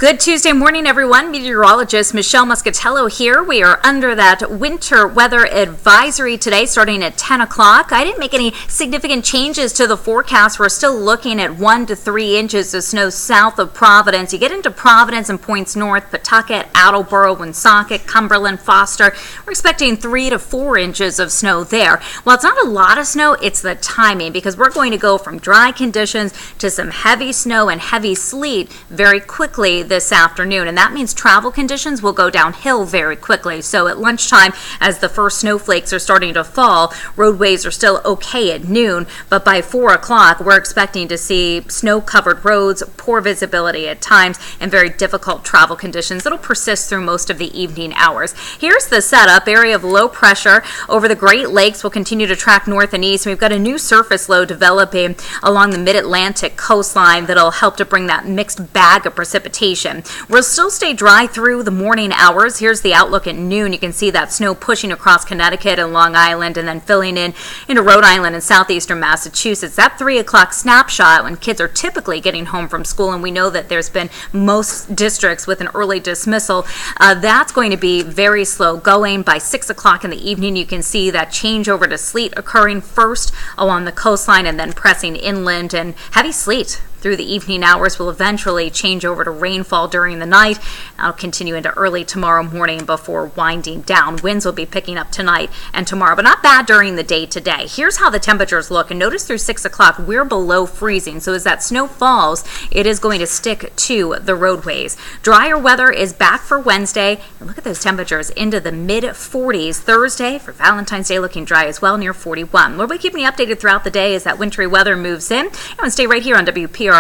Good Tuesday morning, everyone. Meteorologist Michelle Muscatello here. We are under that winter weather advisory today starting at 10 o'clock. I didn't make any significant changes to the forecast. We're still looking at 1 to 3 inches of snow south of Providence. You get into Providence and points north, Pawtucket, Attleboro, Woonsocket, Cumberland, Foster. We're expecting 3 to 4 inches of snow there. While it's not a lot of snow, it's the timing because we're going to go from dry conditions to some heavy snow and heavy sleet very quickly this afternoon, and that means travel conditions will go downhill very quickly. So at lunchtime, as the first snowflakes are starting to fall, roadways are still okay at noon, but by 4 o'clock, we're expecting to see snow-covered roads, poor visibility at times, and very difficult travel conditions that'll persist through most of the evening hours. Here's the setup. Area of low pressure over the Great Lakes will continue to track north and east. We've got a new surface low developing along the mid-Atlantic coastline that'll help to bring that mixed bag of precipitation. We'll still stay dry through the morning hours. Here's the outlook at noon. You can see that snow pushing across Connecticut and Long Island and then filling in into Rhode Island and Southeastern Massachusetts. That 3 o'clock snapshot when kids are typically getting home from school, and we know that there's been most districts with an early dismissal, that's going to be very slow going. By 6 o'clock in the evening, you can see that change over to sleet occurring first along the coastline and then pressing inland, and heavy sleet through the evening hours will eventually change over to rainfall during the night. I'll continue into early tomorrow morning before winding down. Winds will be picking up tonight and tomorrow, but not bad during the day today. Here's how the temperatures look, and notice through 6 o'clock we're below freezing, so as that snow falls, it is going to stick to the roadways. Drier weather is back for Wednesday, and look at those temperatures into the mid-40s. Thursday for Valentine's Day looking dry as well, near 41. We'll be keeping you updated throughout the day as that wintry weather moves in, and stay right here on WPRI.com.